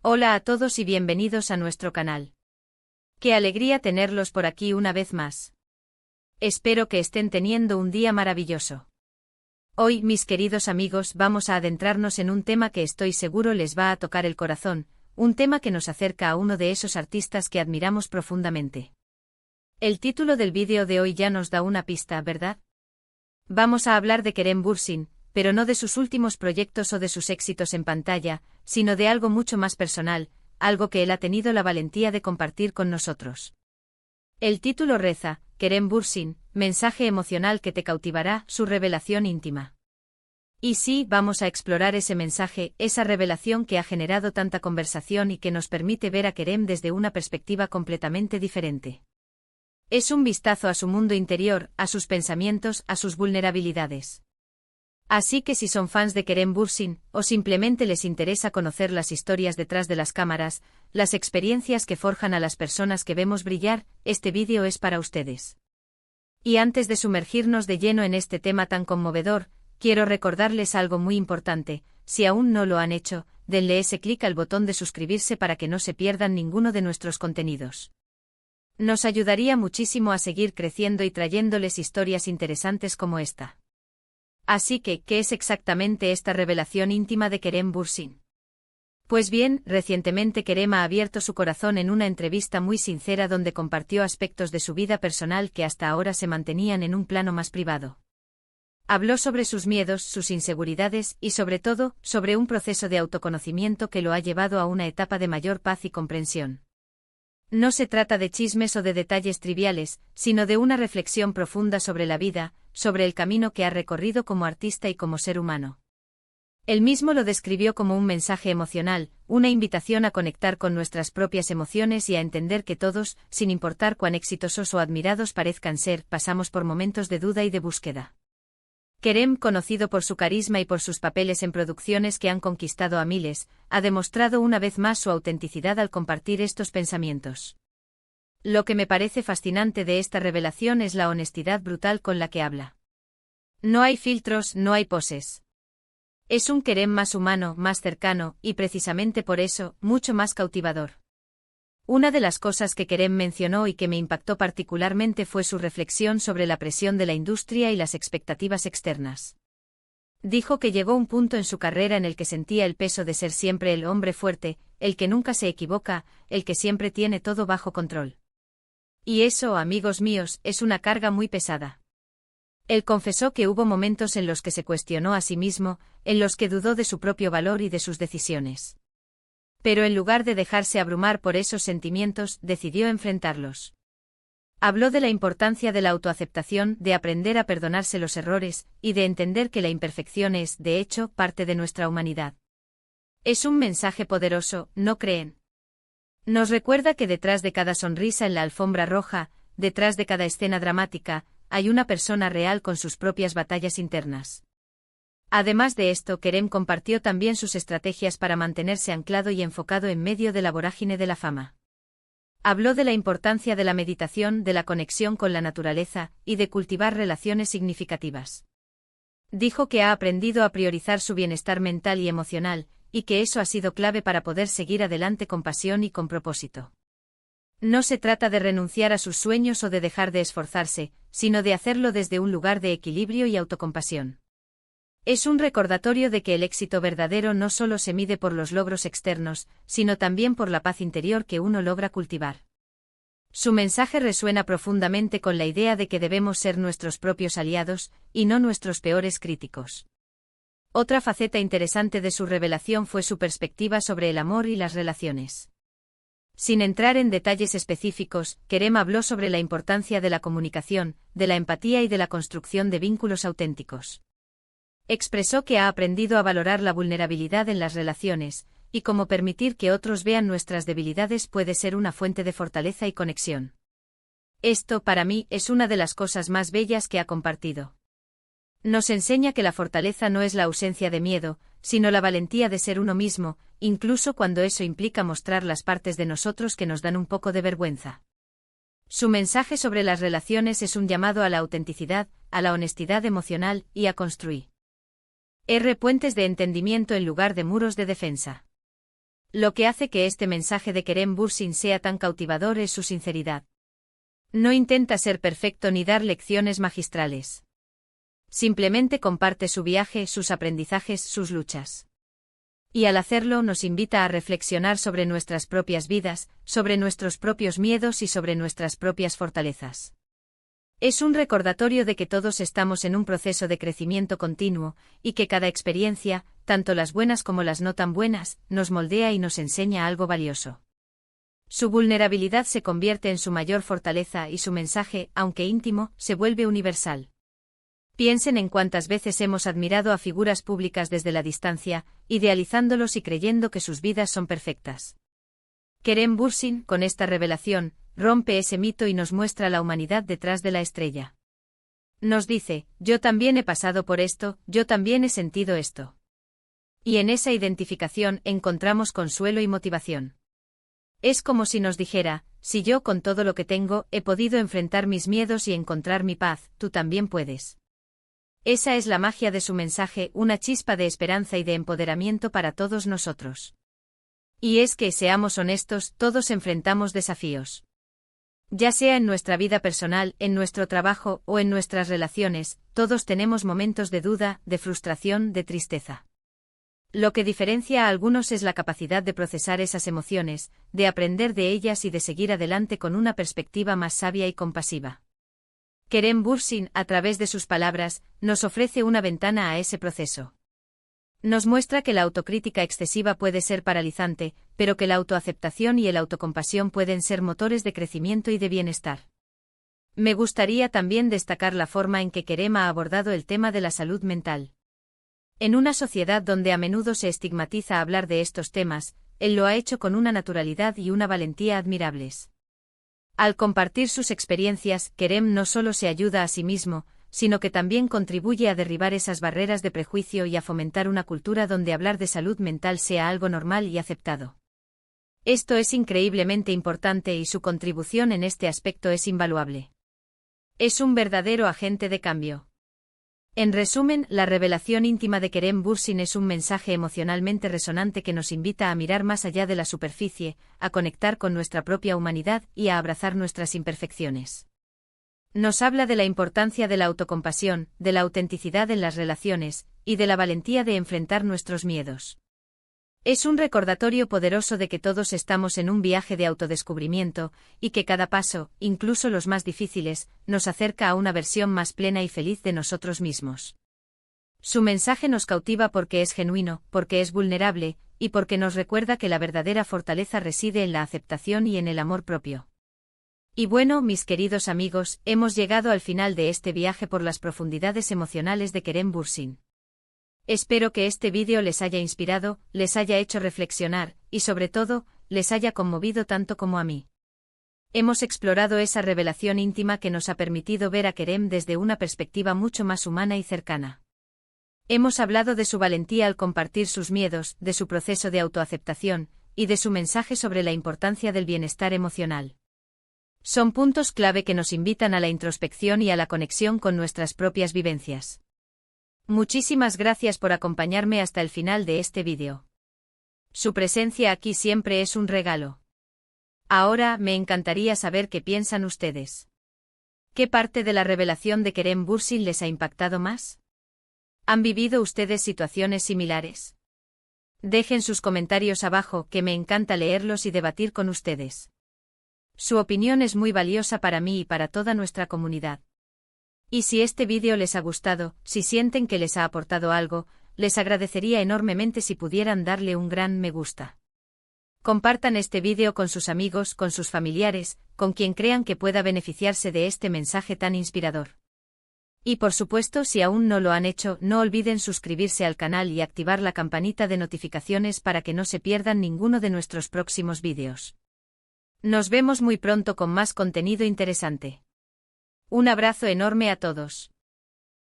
Hola a todos y bienvenidos a nuestro canal. Qué alegría tenerlos por aquí una vez más. Espero que estén teniendo un día maravilloso. Hoy, mis queridos amigos, vamos a adentrarnos en un tema que estoy seguro les va a tocar el corazón, un tema que nos acerca a uno de esos artistas que admiramos profundamente. El título del vídeo de hoy ya nos da una pista, ¿verdad? Vamos a hablar de Kerem Bürsin, pero no de sus últimos proyectos o de sus éxitos en pantalla, sino de algo mucho más personal, algo que él ha tenido la valentía de compartir con nosotros. El título reza, Kerem Bürsin, mensaje emocional que te cautivará, su revelación íntima. Y sí, vamos a explorar ese mensaje, esa revelación que ha generado tanta conversación y que nos permite ver a Kerem desde una perspectiva completamente diferente. Es un vistazo a su mundo interior, a sus pensamientos, a sus vulnerabilidades. Así que si son fans de Kerem Bürsin, o simplemente les interesa conocer las historias detrás de las cámaras, las experiencias que forjan a las personas que vemos brillar, este vídeo es para ustedes. Y antes de sumergirnos de lleno en este tema tan conmovedor, quiero recordarles algo muy importante: si aún no lo han hecho, denle ese clic al botón de suscribirse para que no se pierdan ninguno de nuestros contenidos. Nos ayudaría muchísimo a seguir creciendo y trayéndoles historias interesantes como esta. Así que, ¿qué es exactamente esta revelación íntima de Kerem Bürsin? Pues bien, recientemente Kerem ha abierto su corazón en una entrevista muy sincera donde compartió aspectos de su vida personal que hasta ahora se mantenían en un plano más privado. Habló sobre sus miedos, sus inseguridades y sobre todo, sobre un proceso de autoconocimiento que lo ha llevado a una etapa de mayor paz y comprensión. No se trata de chismes o de detalles triviales, sino de una reflexión profunda sobre la vida, sobre el camino que ha recorrido como artista y como ser humano. Él mismo lo describió como un mensaje emocional, una invitación a conectar con nuestras propias emociones y a entender que todos, sin importar cuán exitosos o admirados parezcan ser, pasamos por momentos de duda y de búsqueda. Kerem, conocido por su carisma y por sus papeles en producciones que han conquistado a miles, ha demostrado una vez más su autenticidad al compartir estos pensamientos. Lo que me parece fascinante de esta revelación es la honestidad brutal con la que habla. No hay filtros, no hay poses. Es un Kerem más humano, más cercano, y precisamente por eso, mucho más cautivador. Una de las cosas que Kerem mencionó y que me impactó particularmente fue su reflexión sobre la presión de la industria y las expectativas externas. Dijo que llegó un punto en su carrera en el que sentía el peso de ser siempre el hombre fuerte, el que nunca se equivoca, el que siempre tiene todo bajo control. Y eso, amigos míos, es una carga muy pesada. Él confesó que hubo momentos en los que se cuestionó a sí mismo, en los que dudó de su propio valor y de sus decisiones. Pero en lugar de dejarse abrumar por esos sentimientos, decidió enfrentarlos. Habló de la importancia de la autoaceptación, de aprender a perdonarse los errores, y de entender que la imperfección es, de hecho, parte de nuestra humanidad. Es un mensaje poderoso, ¿no creen? Nos recuerda que detrás de cada sonrisa en la alfombra roja, detrás de cada escena dramática, hay una persona real con sus propias batallas internas. Además de esto, Kerem compartió también sus estrategias para mantenerse anclado y enfocado en medio de la vorágine de la fama. Habló de la importancia de la meditación, de la conexión con la naturaleza, y de cultivar relaciones significativas. Dijo que ha aprendido a priorizar su bienestar mental y emocional, y que eso ha sido clave para poder seguir adelante con pasión y con propósito. No se trata de renunciar a sus sueños o de dejar de esforzarse, sino de hacerlo desde un lugar de equilibrio y autocompasión. Es un recordatorio de que el éxito verdadero no solo se mide por los logros externos, sino también por la paz interior que uno logra cultivar. Su mensaje resuena profundamente con la idea de que debemos ser nuestros propios aliados, y no nuestros peores críticos. Otra faceta interesante de su revelación fue su perspectiva sobre el amor y las relaciones. Sin entrar en detalles específicos, Kerem habló sobre la importancia de la comunicación, de la empatía y de la construcción de vínculos auténticos. Expresó que ha aprendido a valorar la vulnerabilidad en las relaciones, y cómo permitir que otros vean nuestras debilidades puede ser una fuente de fortaleza y conexión. Esto, para mí, es una de las cosas más bellas que ha compartido. Nos enseña que la fortaleza no es la ausencia de miedo, sino la valentía de ser uno mismo, incluso cuando eso implica mostrar las partes de nosotros que nos dan un poco de vergüenza. Su mensaje sobre las relaciones es un llamado a la autenticidad, a la honestidad emocional y a construir puentes de entendimiento en lugar de muros de defensa. Lo que hace que este mensaje de Kerem Bürsin sea tan cautivador es su sinceridad. No intenta ser perfecto ni dar lecciones magistrales. Simplemente comparte su viaje, sus aprendizajes, sus luchas. Y al hacerlo nos invita a reflexionar sobre nuestras propias vidas, sobre nuestros propios miedos y sobre nuestras propias fortalezas. Es un recordatorio de que todos estamos en un proceso de crecimiento continuo, y que cada experiencia, tanto las buenas como las no tan buenas, nos moldea y nos enseña algo valioso. Su vulnerabilidad se convierte en su mayor fortaleza y su mensaje, aunque íntimo, se vuelve universal. Piensen en cuántas veces hemos admirado a figuras públicas desde la distancia, idealizándolos y creyendo que sus vidas son perfectas. Kerem Bürsin, con esta revelación, rompe ese mito y nos muestra la humanidad detrás de la estrella. Nos dice, yo también he pasado por esto, yo también he sentido esto. Y en esa identificación encontramos consuelo y motivación. Es como si nos dijera, si yo con todo lo que tengo he podido enfrentar mis miedos y encontrar mi paz, tú también puedes. Esa es la magia de su mensaje, una chispa de esperanza y de empoderamiento para todos nosotros. Y es que, seamos honestos, todos enfrentamos desafíos. Ya sea en nuestra vida personal, en nuestro trabajo o en nuestras relaciones, todos tenemos momentos de duda, de frustración, de tristeza. Lo que diferencia a algunos es la capacidad de procesar esas emociones, de aprender de ellas y de seguir adelante con una perspectiva más sabia y compasiva. Kerem Bürsin, a través de sus palabras, nos ofrece una ventana a ese proceso. Nos muestra que la autocrítica excesiva puede ser paralizante, pero que la autoaceptación y el autocompasión pueden ser motores de crecimiento y de bienestar. Me gustaría también destacar la forma en que Kerem ha abordado el tema de la salud mental. En una sociedad donde a menudo se estigmatiza hablar de estos temas, él lo ha hecho con una naturalidad y una valentía admirables. Al compartir sus experiencias, Kerem no solo se ayuda a sí mismo, sino que también contribuye a derribar esas barreras de prejuicio y a fomentar una cultura donde hablar de salud mental sea algo normal y aceptado. Esto es increíblemente importante y su contribución en este aspecto es invaluable. Es un verdadero agente de cambio. En resumen, la revelación íntima de Kerem Bürsin es un mensaje emocionalmente resonante que nos invita a mirar más allá de la superficie, a conectar con nuestra propia humanidad y a abrazar nuestras imperfecciones. Nos habla de la importancia de la autocompasión, de la autenticidad en las relaciones, y de la valentía de enfrentar nuestros miedos. Es un recordatorio poderoso de que todos estamos en un viaje de autodescubrimiento, y que cada paso, incluso los más difíciles, nos acerca a una versión más plena y feliz de nosotros mismos. Su mensaje nos cautiva porque es genuino, porque es vulnerable, y porque nos recuerda que la verdadera fortaleza reside en la aceptación y en el amor propio. Y bueno, mis queridos amigos, hemos llegado al final de este viaje por las profundidades emocionales de Kerem Bürsin. Espero que este vídeo les haya inspirado, les haya hecho reflexionar, y sobre todo, les haya conmovido tanto como a mí. Hemos explorado esa revelación íntima que nos ha permitido ver a Kerem desde una perspectiva mucho más humana y cercana. Hemos hablado de su valentía al compartir sus miedos, de su proceso de autoaceptación, y de su mensaje sobre la importancia del bienestar emocional. Son puntos clave que nos invitan a la introspección y a la conexión con nuestras propias vivencias. Muchísimas gracias por acompañarme hasta el final de este vídeo. Su presencia aquí siempre es un regalo. Ahora me encantaría saber qué piensan ustedes. ¿Qué parte de la revelación de Kerem Bürsin les ha impactado más? ¿Han vivido ustedes situaciones similares? Dejen sus comentarios abajo, que me encanta leerlos y debatir con ustedes. Su opinión es muy valiosa para mí y para toda nuestra comunidad. Y si este vídeo les ha gustado, si sienten que les ha aportado algo, les agradecería enormemente si pudieran darle un gran me gusta. Compartan este vídeo con sus amigos, con sus familiares, con quien crean que pueda beneficiarse de este mensaje tan inspirador. Y por supuesto, si aún no lo han hecho, no olviden suscribirse al canal y activar la campanita de notificaciones para que no se pierdan ninguno de nuestros próximos vídeos. Nos vemos muy pronto con más contenido interesante. Un abrazo enorme a todos.